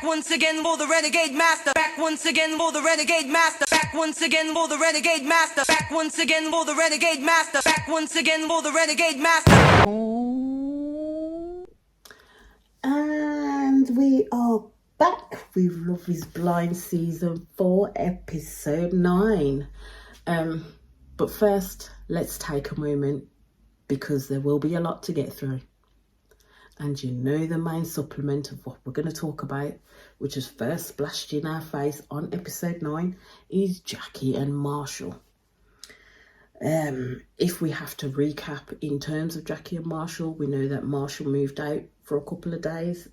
once again for the renegade master. Back once again for the renegade master. Back once again for the renegade master. Back once again for the renegade master. Back once again for the renegade master. And we are back with Love is Blind Season 4, Episode 9. But first, let's take a moment because there will be a lot to get through. And you know the main supplement of what we're going to talk about, which is first splashed in our face on Episode 9, is Jackie and Marshall. If we have to recap in terms of Jackie and Marshall, we know that Marshall moved out for a couple of days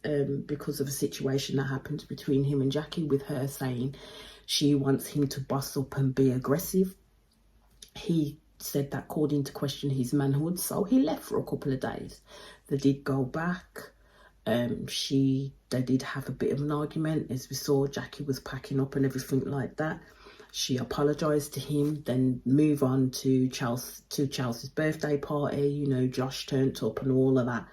because of a situation that happened between him and Jackie, with her saying she wants him to boss up and be aggressive. He said that called into question his manhood, so he left for a couple of days. They did go back. They did have a bit of an argument. As we saw, Jackie was packing up and everything like that. She apologised to him, then move on to Chelsea's birthday party. You know, Josh turned up and all of that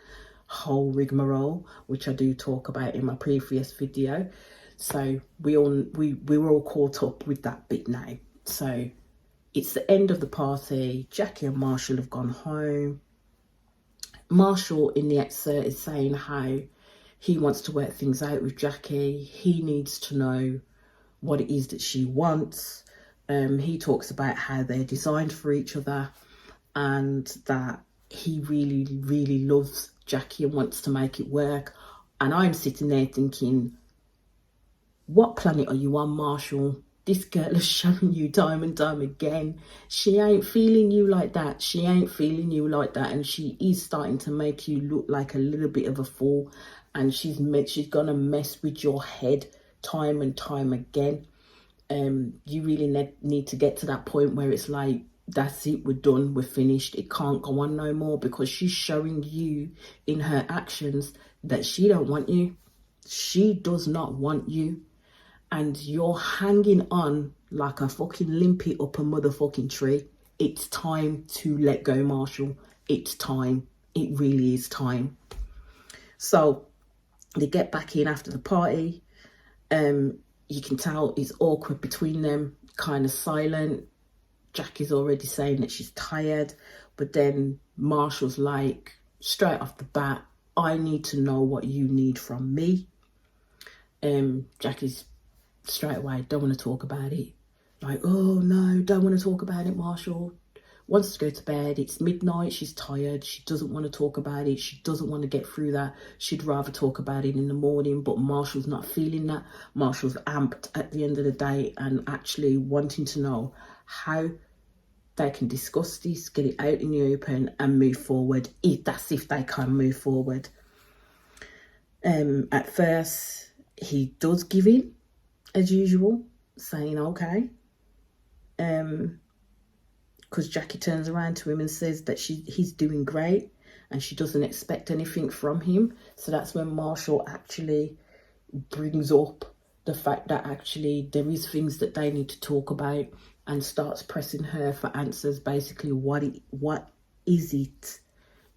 whole rigmarole, which I do talk about in my previous video. So we were all caught up with that bit now. So it's the end of the party. Jackie and Marshall have gone home. Marshall in the excerpt is saying how he wants to work things out with Jackie. He needs to know what it is that she wants. He talks about how they're designed for each other and that he really, really loves Jackie and wants to make it work. And I'm sitting there thinking, what planet are you on, Marshall? This girl is showing you time and time again. She ain't feeling you like that. She ain't feeling you like that. And she is starting to make you look like a little bit of a fool. And she's gonna mess with your head time and time again. You really need to get to that point where it's like, that's it, we're done, we're finished. It can't go on no more, because she's showing you in her actions that she don't want you. She does not want you. And you're hanging on like a fucking limpet up a motherfucking tree. It's time to let go, Marshall. It's time. It really is time. So they get back in after the party. You can tell it's awkward between them, kind of silent. Jackie's already saying that she's tired. But then Marshall's like, straight off the bat, I need to know what you need from me. Jackie's straight away, don't want to talk about it. Like, oh no, don't want to talk about it, Marshall. Wants to go to bed. It's midnight. She's tired. She doesn't want to talk about it. She doesn't want to get through that. She'd rather talk about it in the morning, but Marshall's not feeling that. Marshall's amped at the end of the day and actually wanting to know how they can discuss this, get it out in the open and move forward. If they can move forward. At first, he does give in, as usual, saying okay. Because Jackie turns around to him and says that he's doing great and she doesn't expect anything from him. So that's when Marshall actually brings up the fact that actually there is things that they need to talk about and starts pressing her for answers. Basically, what is it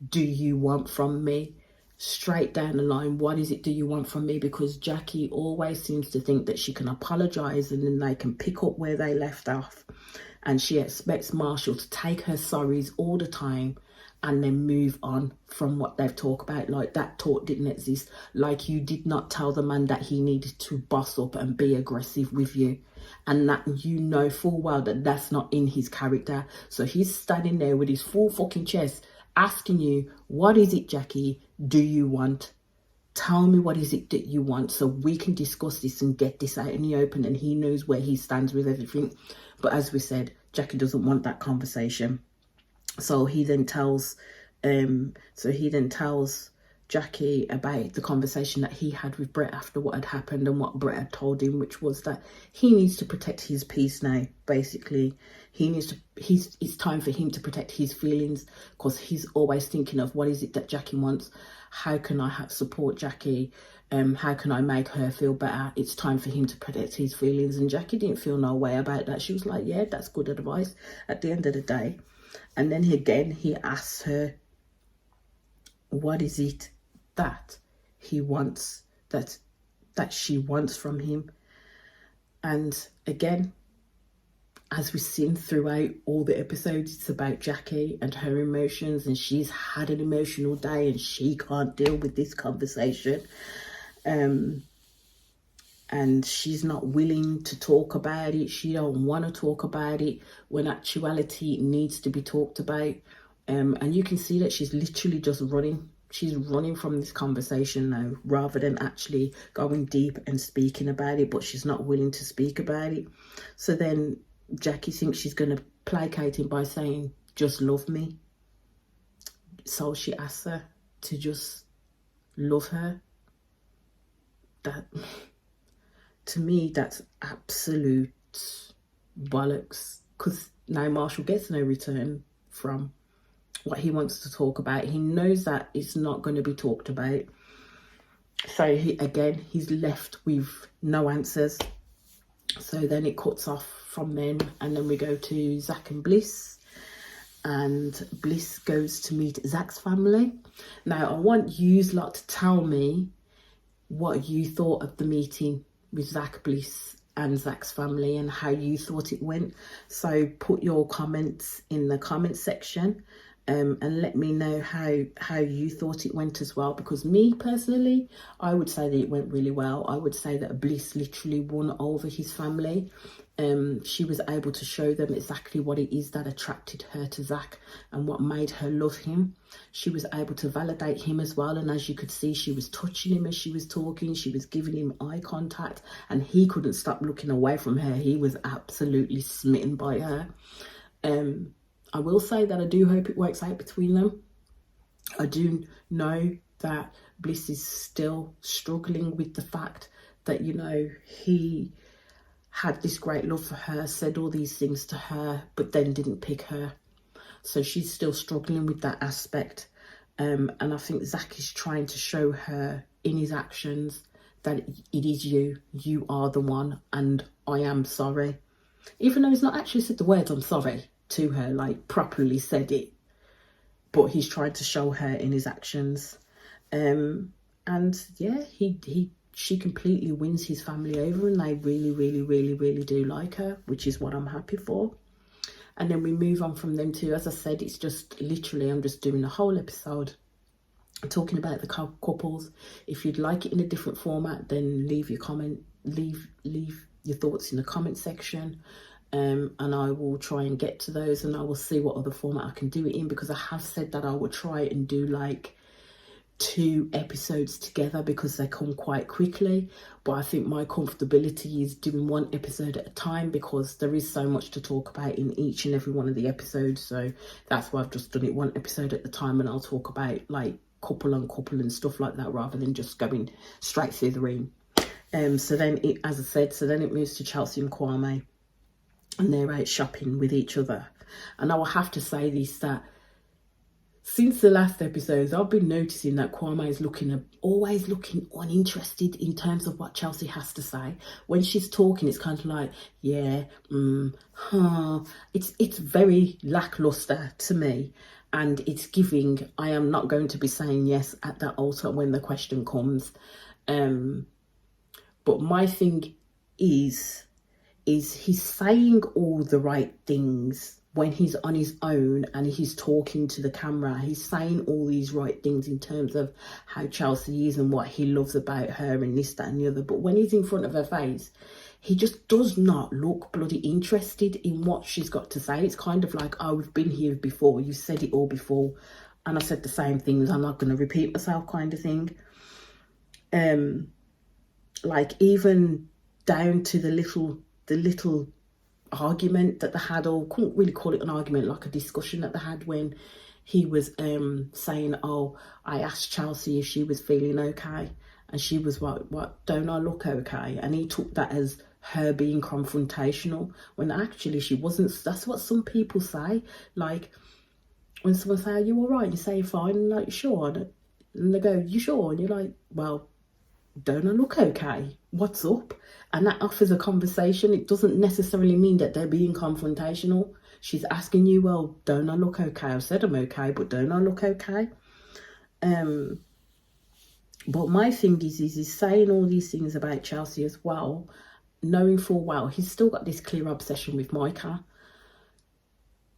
do you want from me? Straight down the line, what is it do you want from me? Because Jackie always seems to think that she can apologise and then they can pick up where they left off. And she expects Marshall to take her sorries all the time and then move on from what they've talked about. Like, that talk didn't exist. Like, you did not tell the man that he needed to boss up and be aggressive with you. And that you know full well that that's not in his character. So he's standing there with his full fucking chest asking you, what is it, Jackie, do you want? Tell me what is it that you want so we can discuss this and get this out in the open. And he knows where he stands with everything. But as we said, Jackie doesn't want that conversation. So he then tells Jackie about the conversation that he had with Brett after what had happened and what Brett had told him, which was that he needs to protect his peace now. Basically, it's time for him to protect his feelings, because he's always thinking of what is it that Jackie wants. How can I support Jackie? How can I make her feel better? It's time for him to protect his feelings. And Jackie didn't feel no way about that. She was like, yeah, that's good advice at the end of the day. And then he asks her, what is it that he wants, that that she wants from him. And again, as we've seen throughout all the episodes, it's about Jackie and her emotions, and she's had an emotional day and she can't deal with this conversation. And she's not willing to talk about it. She don't want to talk about it, when actuality it needs to be talked about. And you can see that she's literally just running. She's running from this conversation now, rather than actually going deep and speaking about it, but she's not willing to speak about it. So then Jackie thinks she's going to placate him by saying, just love me. So she asks her to just love her. That, to me, that's absolute bollocks, because now Marshall gets no return from what he wants to talk about. He knows that it's not going to be talked about. So he's left with no answers. So then it cuts off from them, and then we go to Zach and Bliss. And Bliss goes to meet Zach's family. Now, I want you lot to tell me what you thought of the meeting with Zach, Bliss and Zach's family, and how you thought it went. So put your comments in the comment section, and let me know how you thought it went as well. Because me personally, I would say that it went really well. I would say that Bliss literally won over his family. She was able to show them exactly what it is that attracted her to Zach and what made her love him. She was able to validate him as well, and as you could see, she was touching him as she was talking. She was giving him eye contact, and he couldn't stop looking away from her. He was absolutely smitten by her. I will say that I do hope it works out between them. I do know that Bliss is still struggling with the fact that, you know, he had this great love for her, said all these things to her, but then didn't pick her. So she's still struggling with that aspect. And I think Zach is trying to show her in his actions that it is you. You are the one, and I am sorry. Even though he's not actually said the words, I'm sorry, to her, like properly said it. But he's tried to show her in his actions. And yeah, she completely wins his family over, and they really, really, really, really do like her, which is what I'm happy for. And then we move on from them too. As I said, it's just literally, I'm just doing a whole episode talking about the couples. If you'd like it in a different format, then leave your comment, leave your thoughts in the comment section. And I will try and get to those, and I will see what other format I can do it in, because I have said that I will try and do like 2 episodes together, because they come quite quickly. But I think my comfortability is doing 1 episode at a time, because there is so much to talk about in each and every one of the episodes. So that's why I've just done it 1 episode at a time, and I'll talk about like couple on couple and stuff like that, rather than just going straight through the room. So then it, as I said, so then it moves to Chelsea and Kwame, and they're out shopping with each other. And I will have to say this, that since the last episodes, I've been noticing that Kwame is always looking uninterested in terms of what Chelsea has to say. When she's talking, it's kind of like, yeah, It's very lackluster to me. And it's giving, I am not going to be saying yes at that altar when the question comes. But my thing is he's saying all the right things when he's on his own and he's talking to the camera. He's saying all these right things in terms of how Chelsea is and what he loves about her and this, that and the other. But when he's in front of her face, he just does not look bloody interested in what she's got to say. It's kind of like, oh, we've been here before. You said it all before. And I said the same things. I'm not going to repeat myself kind of thing. Like even down to the little argument that they had, or couldn't really call it an argument, like a discussion that they had, when he was saying, oh, I asked Chelsea if she was feeling okay, and she was what don't I look okay? And he took that as her being confrontational, when actually she wasn't. That's what some people say. Like when someone say, are you all right? You say you're fine, and like, sure, and they go, you sure? And you're like, well, don't I look okay? What's up? And that offers a conversation. It doesn't necessarily mean that they're being confrontational. She's asking you, well, don't I look okay? I've said I'm okay, but don't I look okay? But my thing is he's saying all these things about Chelsea as well, knowing full well he's still got this clear obsession with Micah.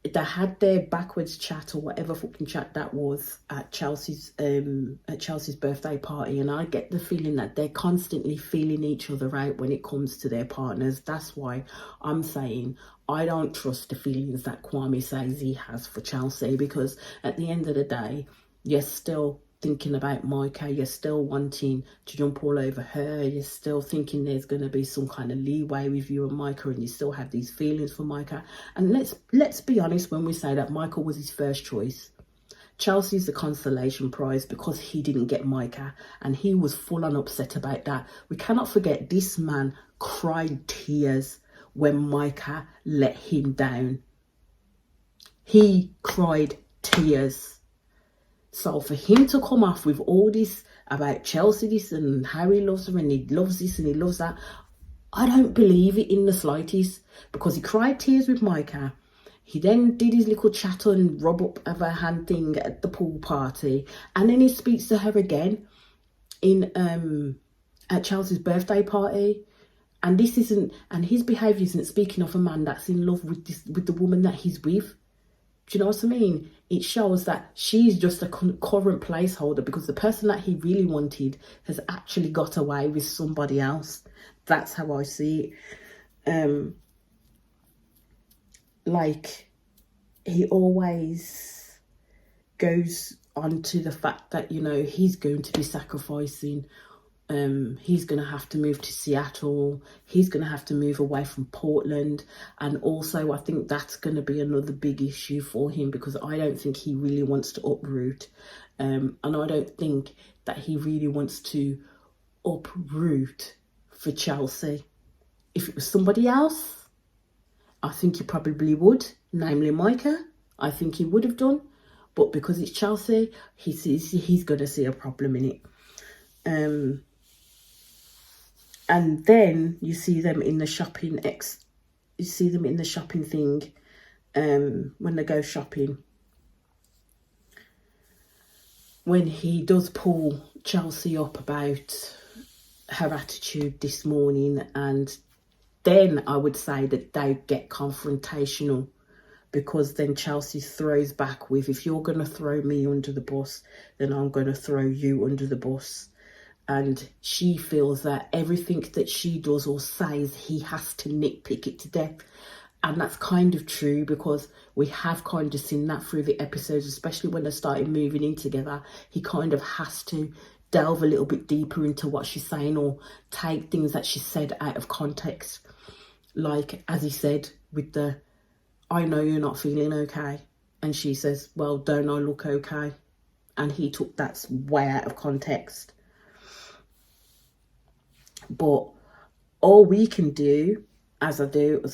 They had their backwards chat or whatever fucking chat that was at Chelsea's birthday party, and I get the feeling that they're constantly feeling each other out when it comes to their partners. That's why I'm saying I don't trust the feelings that Kwame says he has for Chelsea, because at the end of the day, you're still thinking about Micah, you're still wanting to jump all over her, you're still thinking there's going to be some kind of leeway with you and Micah, and you still have these feelings for Micah. And let's be honest when we say that Micah was his first choice. Chelsea's the consolation prize because he didn't get Micah, and he was full on upset about that. We cannot forget this man cried tears when Micah let him down. He cried tears. So for him to come off with all this about Chelsea this and how he loves her and he loves this and he loves that, I don't believe it in the slightest, because he cried tears with Micah. He then did his little chat and rub up of her hand thing at the pool party, and then he speaks to her again in at Chelsea's birthday party. And this isn't, and his behaviour isn't speaking of a man that's in love with the woman that he's with. Do you know what I mean? It shows that she's just a current placeholder, because the person that he really wanted has actually got away with somebody else. That's how I see it. Like, he always goes on to the fact that, you know, he's going to be sacrificing. He's going to have to move to Seattle. He's going to have to move away from Portland. And also, I think that's going to be another big issue for him, because I don't think he really wants to uproot. And I don't think that he really wants to uproot for Chelsea. If it was somebody else, I think he probably would, namely Micah. I think he would have done. But because it's Chelsea, he's going to see a problem in it. And then you see them in the shopping thing, when they go shopping. When he does pull Chelsea up about her attitude this morning, and then I would say that they get confrontational, because then Chelsea throws back with, if you're going to throw me under the bus, then I'm going to throw you under the bus. And she feels that everything that she does or says, he has to nitpick it to death. And that's kind of true, because we have kind of seen that through the episodes, especially when they started moving in together. He kind of has to delve a little bit deeper into what she's saying, or take things that she said out of context. Like, as he said, with the, I know you're not feeling okay. And she says, well, don't I look okay? And he took that way out of context. But all we can do, as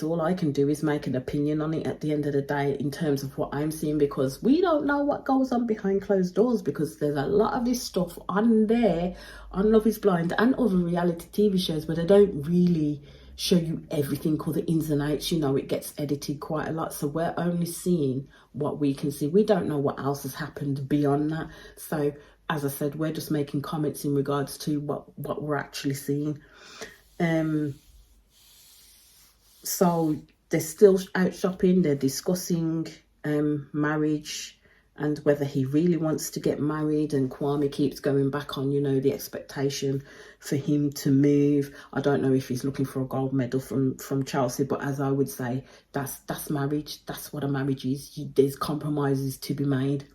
all I can do is make an opinion on it at the end of the day, in terms of what I'm seeing, because we don't know what goes on behind closed doors, because there's a lot of this stuff on there, on Love is Blind and other reality TV shows, but they don't really show you everything or the ins and outs. You know, it gets edited quite a lot, so we're only seeing what we can see. We don't know what else has happened beyond that. So as I said, we're just making comments in regards to what we're actually seeing. So they're still out shopping. They're discussing marriage and whether he really wants to get married. And Kwame keeps going back on, you know, the expectation for him to move. I don't know if he's looking for a gold medal from Chelsea, but as I would say, that's marriage. That's what a marriage is. There's compromises to be made.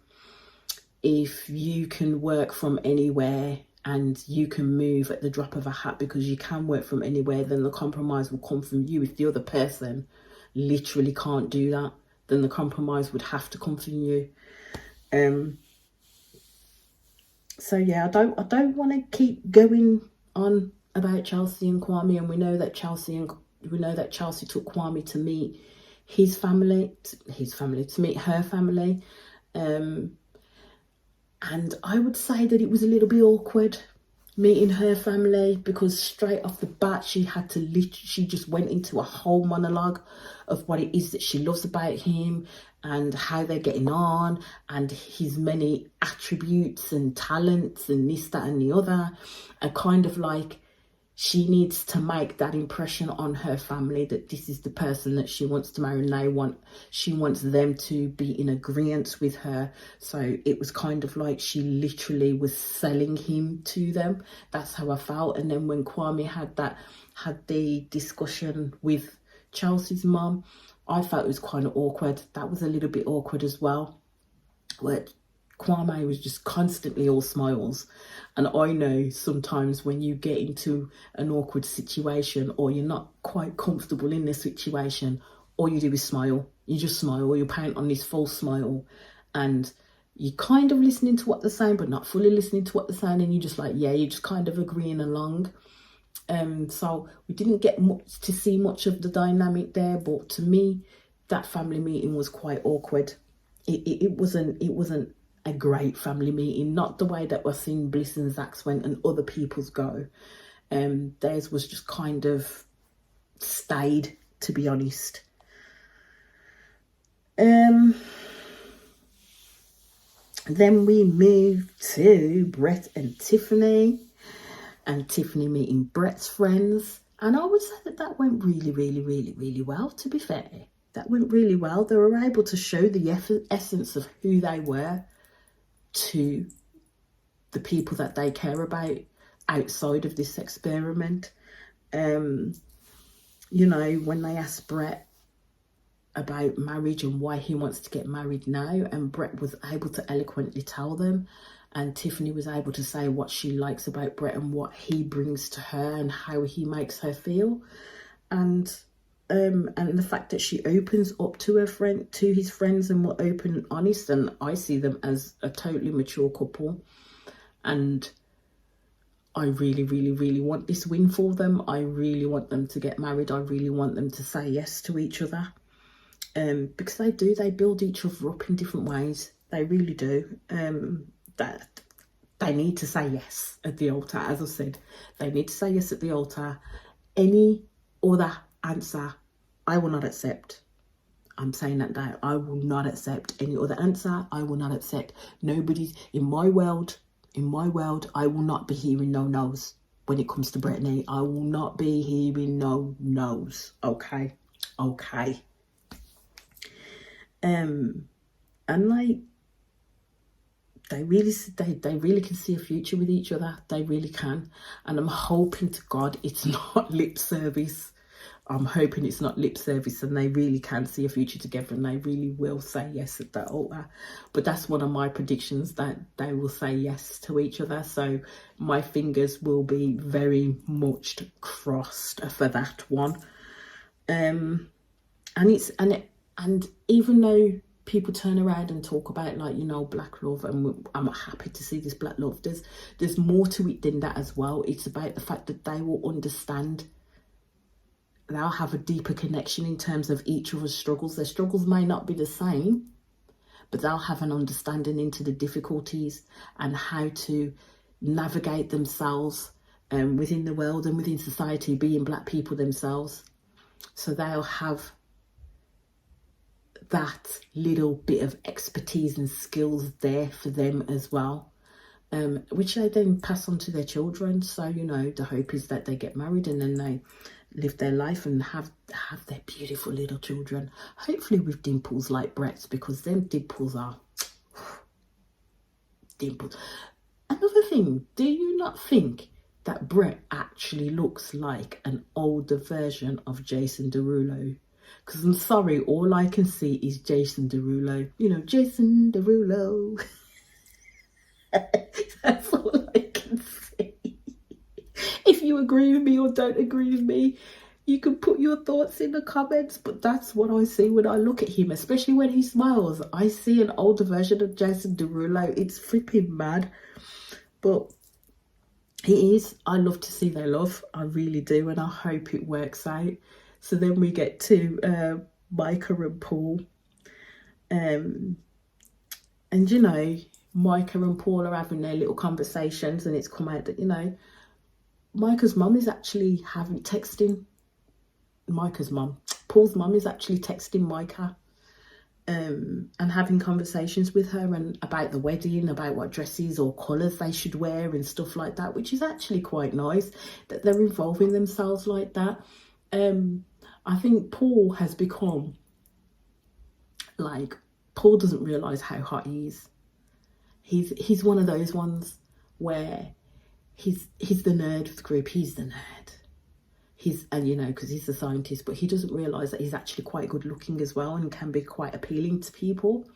If you can work from anywhere and you can move at the drop of a hat because you can work from anywhere, then the compromise will come from you. If the other person literally can't do that, then the compromise would have to come from you. So yeah, I don't want to keep going on about Chelsea and Kwame, and we know that Chelsea took Kwame to meet his family, to meet her family. And I would say that it was a little bit awkward meeting her family, because straight off the bat, she just went into a whole monologue of what it is that she loves about him, and how they're getting on and his many attributes and talents and this, that and the other, and kind of like she needs to make that impression on her family that this is the person that she wants to marry, and she wants them to be in agreement with her. So it was kind of like she literally was selling him to them. That's how I felt. And then when Kwame had the discussion with Chelsea's mum, I felt it was kind of awkward. That was a little bit awkward as well, where Kwame was just constantly all smiles. And I know sometimes when you get into an awkward situation or you're not quite comfortable in this situation, all you do is smile. You just smile, or you paint on this false smile, and you're kind of listening to what they're saying, but not fully listening to what they're saying, and you're just like, yeah, you're just kind of agreeing along. So we didn't get much to see much of the dynamic there, but to me, that family meeting was quite awkward. It wasn't a great family meeting, not the way that we're seeing Bliss and Zach's went and other people's go. Theirs was just kind of stayed, to be honest. Then we moved to Brett and Tiffany meeting Brett's friends. And I would say that went really, really, really, really well, to be fair. That went really well. They were able to show the essence of who they were to the people that they care about outside of this experiment. You know, when they asked Brett about marriage and why he wants to get married now, and Brett was able to eloquently tell them, and Tiffany was able to say what she likes about Brett and what he brings to her and how he makes her feel, and the fact that she opens up to his friends and were open and honest, and I see them as a totally mature couple, and I really, really, really want this win for them. I really want them to get married. I really want them to say yes to each other, because they build each other up in different ways. They really do. That they need to say yes at the altar. As I said, they need to say yes at the altar. Any other answer, I will not accept. I'm saying that now. I will not accept any other answer. I will not accept. Nobody's in my world. I will not be hearing no no's when it comes to Brittany. I will not be hearing no no's. Okay. And like, they really can see a future with each other. They really can. And I'm hoping to God it's not lip service. I'm hoping it's not lip service and they really can see a future together and they really will say yes at that altar. But that's one of my predictions, that they will say yes to each other. So my fingers will be very much crossed for that one. And even though people turn around and talk about, like, you know, black love, and I'm happy to see this black love, there's more to it than that as well. It's about the fact that they will understand. They'll have a deeper connection in terms of each other's struggles. Their struggles may not be the same, but they'll have an understanding into the difficulties and how to navigate themselves within the world and within society, being black people themselves. So they'll have that little bit of expertise and skills there for them as well, which they then pass on to their children. So, you know, the hope is that they get married and then they live their life and have their beautiful little children, hopefully with dimples like Brett's, because them dimples are dimples. Another thing, do you not think that Brett actually looks like an older version of Jason Derulo? Because I'm sorry, all I can see is Jason Derulo. You know, Jason Derulo. That's all I can see. If you agree with me or don't agree with me, you can put your thoughts in the comments, but that's what I see when I look at him, especially when he smiles. I see an older version of Jason Derulo. It's flipping mad. But he is. I love to see their love. I really do, and I hope it works out. So then we get to Micah and Paul. And, you know, Micah and Paul are having their little conversations, and it's come out that, you know, Micah's mum is actually Paul's mum is actually texting Micah and having conversations with her and about the wedding, about what dresses or colours they should wear and stuff like that, which is actually quite nice that they're involving themselves like that. I think Paul has become, like, Paul doesn't realise how hot he is. He's one of those ones where he's the nerd of the group. He's the nerd. And you know, because he's a scientist, but he doesn't realise that he's actually quite good looking as well and can be quite appealing to people.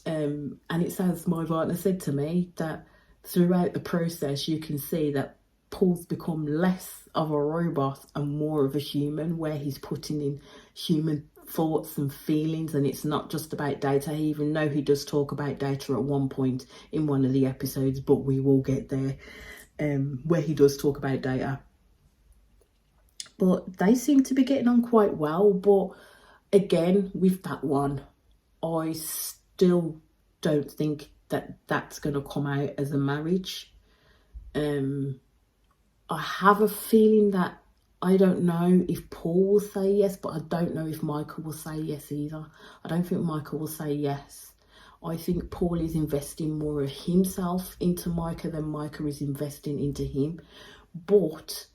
And it's as my partner said to me, that throughout the process you can see that Paul's become less of a robot and more of a human, where he's putting in human thoughts and feelings, and it's not just about data. Even though he does talk about data at one point in one of the episodes, but we will get there, where he does talk about data. But they seem to be getting on quite well. But again, with that one, I still don't think that that's going to come out as a marriage. I have a feeling that, I don't know if Paul will say yes, but I don't know if Michael will say yes either. I don't think Michael will say yes. I think Paul is investing more of himself into Micah than Micah is investing into him. But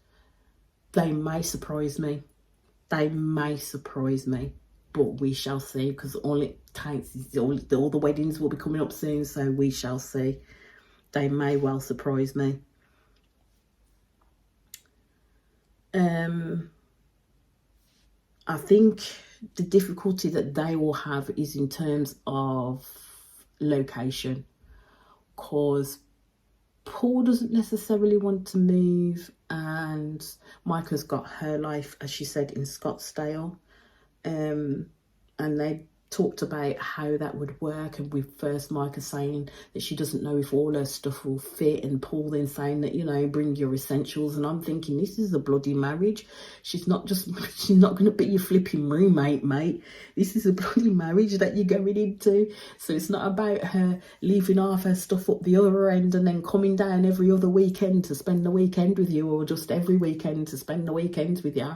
they may surprise me. They may surprise me. But we shall see, because all it takes is all the weddings will be coming up soon, so we shall see. They may well surprise me. I think the difficulty that they will have is in terms of location, because Paul doesn't necessarily want to move, and Micah's got her life, as she said, in Scottsdale, and they talked about how that would work, and with first Micah saying that she doesn't know if all her stuff will fit, and Paul then saying that, you know, bring your essentials. And I'm thinking, this is a bloody marriage. She's not going to be your flipping roommate, mate. This is a bloody marriage that you're going into. So it's not about her leaving half her stuff up the other end and then coming down every other weekend to spend the weekend with you, or just every weekend to spend the weekends with you.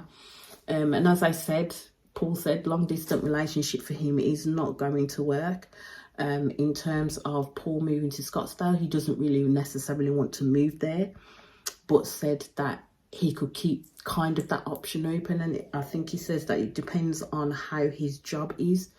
And as I said, Paul said, long distance relationship for him is not going to work. In terms of Paul moving to Scottsdale, he doesn't really necessarily want to move there, but said that he could keep kind of that option open. And I think he says that it depends on how his job is,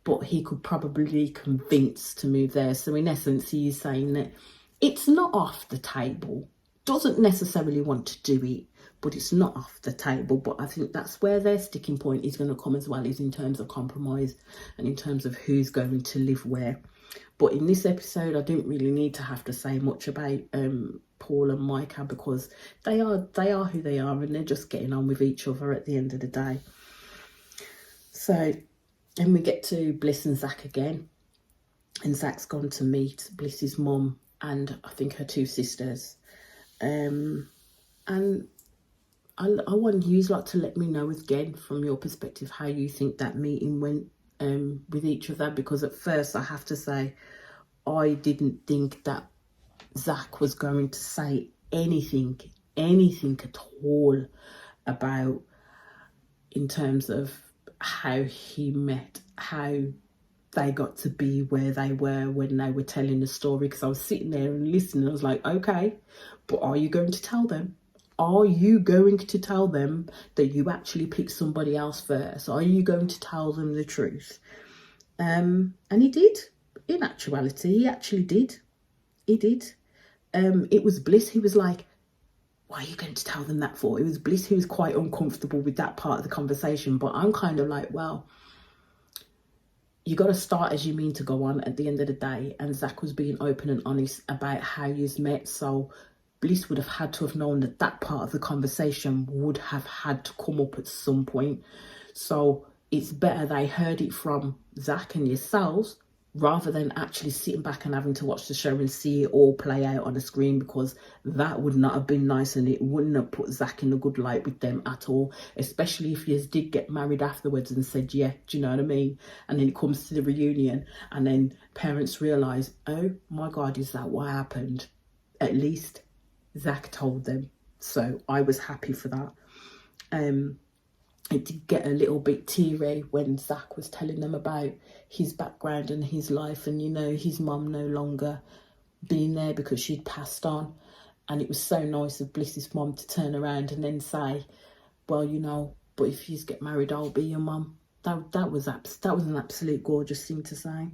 but he could probably be convinced to move there. So in essence, he is saying that it's not off the table, doesn't necessarily want to do it, but it's not off the table. But I think that's where their sticking point is going to come as well, is in terms of compromise and in terms of who's going to live where. But in this episode, I didn't really need to have to say much about Paul and Micah, because they are who they are, and they're just getting on with each other at the end of the day. So then we get to Bliss and Zach again, and Zach's gone to meet Bliss's mum and I think her two sisters. And I want you to let me know again, from your perspective, how you think that meeting went with each of them. Because at first, I have to say, I didn't think that Zach was going to say anything at all about, in terms of how he met, how they got to be where they were when they were telling the story. Because I was sitting there and listening, I was like, okay, but are you going to tell them? Are you going to tell them that you actually picked somebody else first? Are you going to tell them the truth? And he did. In actuality, he actually did. He did. It was Bliss who was like, why are you going to tell them that for? It was Bliss who was quite uncomfortable with that part of the conversation. But I'm kind of like, well, you got to start as you mean to go on at the end of the day. And Zach was being open and honest about how you've met. So Bliss would have had to have known that that part of the conversation would have had to come up at some point. So it's better they heard it from Zach and yourselves, rather than actually sitting back and having to watch the show and see it all play out on the screen, because that would not have been nice, and it wouldn't have put Zach in a good light with them at all, especially if you did get married afterwards and said, yeah, do you know what I mean? And then it comes to the reunion and then parents realise, oh my God, is that what happened? At least Zach told them. So I was happy for that. it did get a little bit teary when Zach was telling them about his background and his life, and, you know, his mum no longer being there because she'd passed on. And it was so nice of Bliss's mum to turn around and then say, well, you know, but if you get married, I'll be your mum. That was an absolute gorgeous thing to say.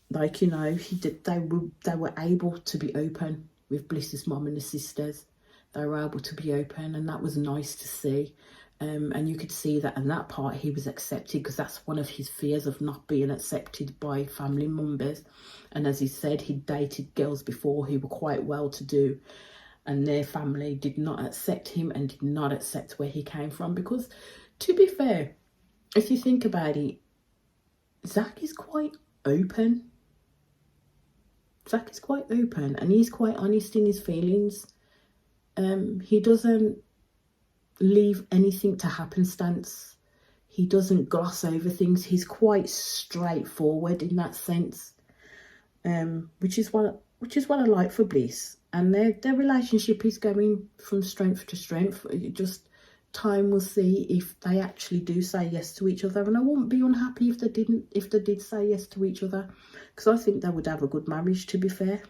Like, you know, they were able to be open with Bliss's mum and the sisters. They were able to be open, and that was nice to see. And you could see that in that part he was accepted, because that's one of his fears, of not being accepted by family members. And as he said, he'd dated girls before who were quite well to do, and their family did not accept him and did not accept where he came from. Because, to be fair, if you think about it, Zach is quite open. Zach is quite open, and he's quite honest in his feelings. He doesn't leave anything to happenstance. He doesn't gloss over things. He's quite straightforward in that sense, which is what I like for Bliss. And their relationship is going from strength to strength. Just time will see if they actually do say yes to each other. And I wouldn't be unhappy if they didn't. If they did say yes to each other, because I think they would have a good marriage. To be fair,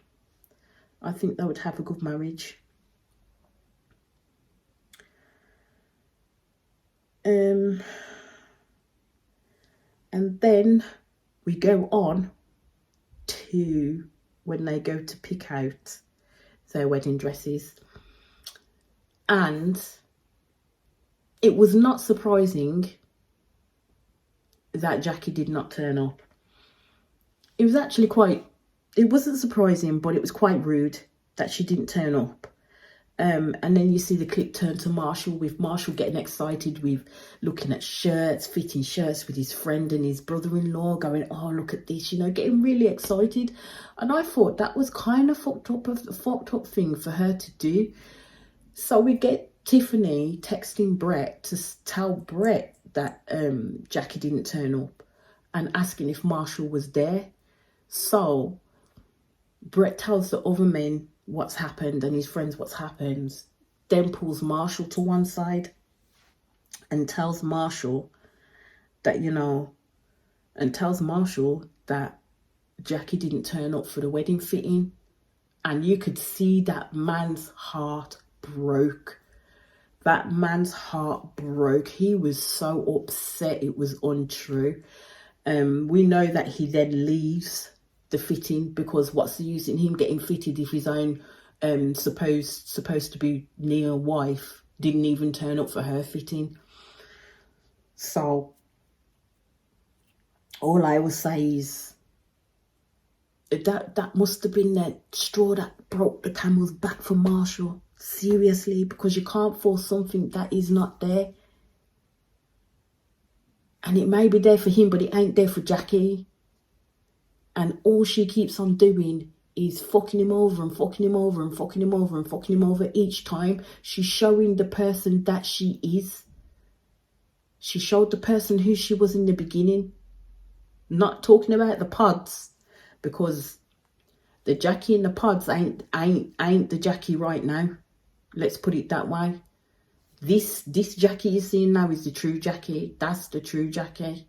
I think they would have a good marriage. And then we go on to when they go to pick out their wedding dresses. And it was not surprising that Jackie did not turn up. It was actually it wasn't surprising, but it was quite rude that she didn't turn up. And then you see the clip turn to Marshall, with Marshall getting excited with looking at shirts, fitting shirts with his friend and his brother-in-law, going, oh, look at this, you know, getting really excited. And I thought that was kind of fucked up thing for her to do. So we get Tiffany texting Brett to tell Brett that Jackie didn't turn up, and asking if Marshall was there. So Brett tells the other men what's happened and his friends what's happened, then pulls Marshall to one side and tells Marshall that, you know, that Jackie didn't turn up for the wedding fitting. And you could see that man's heart broke. That man's heart broke. He was so upset it was untrue. We know that he then leaves the fitting, because what's the use in him getting fitted if his own supposed to be near wife didn't even turn up for her fitting? So all I will say is that must have been that straw that broke the camel's back for Marshall. Seriously, because you can't force something that is not there. And it may be there for him, but it ain't there for Jackie. And all she keeps on doing is fucking him over and fucking him over and fucking him over and fucking him over each time. She's showing the person that she is. She showed the person who she was in the beginning. Not talking about the pods, because the Jackie in the pods ain't the Jackie right now. Let's put it that way. This Jackie you're seeing now is the true Jackie. That's the true Jackie.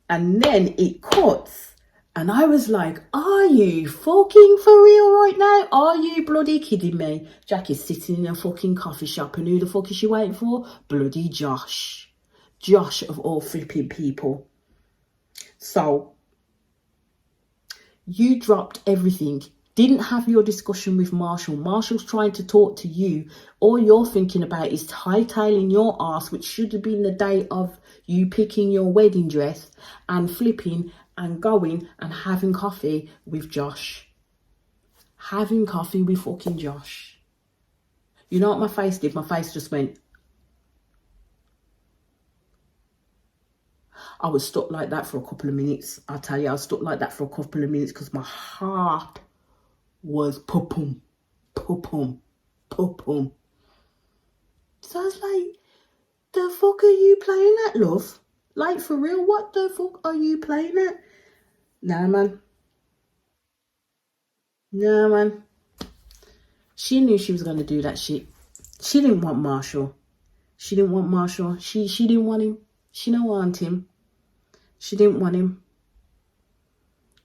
And then it cuts. And I was like, are you fucking for real right now? Are you bloody kidding me? Jackie's sitting in a fucking coffee shop, and who the fuck is she waiting for? Bloody Josh. Josh of all flipping people. So, you dropped everything. Didn't have your discussion with Marshall. Marshall's trying to talk to you. All you're thinking about is hightailing your ass, which should have been the day of you picking your wedding dress, and flipping and going and having coffee with Josh. Having coffee with fucking Josh. You know what my face did? My face just went. I was stuck like that for a couple of minutes. I'll tell you, I was stuck like that for a couple of minutes, because my heart was pum-pum, pum-pum, pum-pum. So I was like, the fuck are you playing at, love? Like, for real, what the fuck are you playing at? Nah, man. Nah, man. She knew she was going to do that shit. She didn't want Marshall. She didn't want Marshall. She didn't want him. She didn't want him. She didn't want him.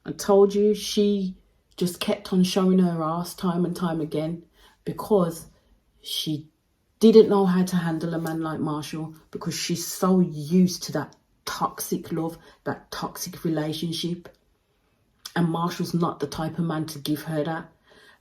I told you, she just kept on showing her ass time and time again because she didn't know how to handle a man like Marshall, because she's so used to that toxic love, that toxic relationship. And Marshall's not the type of man to give her that.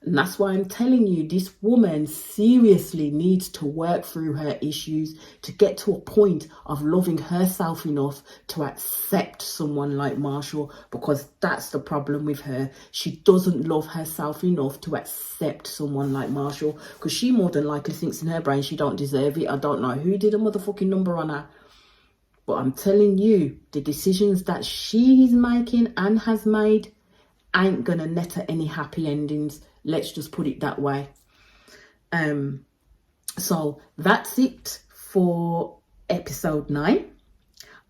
And that's why I'm telling you, this woman seriously needs to work through her issues to get to a point of loving herself enough to accept someone like Marshall, because that's the problem with her. She doesn't love herself enough to accept someone like Marshall, because she more than likely thinks in her brain she don't deserve it. I don't know who did a motherfucking number on her. But I'm telling you, the decisions that she is making and has made ain't gonna net her any happy endings. Let's just put it that way. So that's it for episode 9.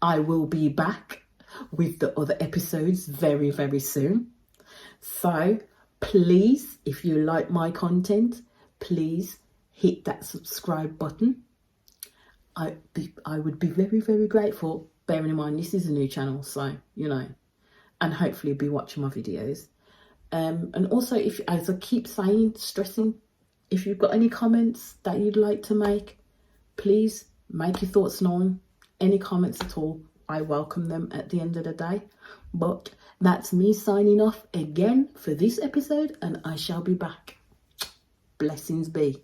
I will be back with the other episodes very, very soon. So please, if you like my content, please hit that subscribe button. I would be very, very grateful, bearing in mind this is a new channel, so, you know, and hopefully be watching my videos. And also, if, as I keep saying, stressing, if you've got any comments that you'd like to make, please make your thoughts known. Any comments at all, I welcome them at the end of the day. But that's me signing off again for this episode, and I shall be back. Blessings be.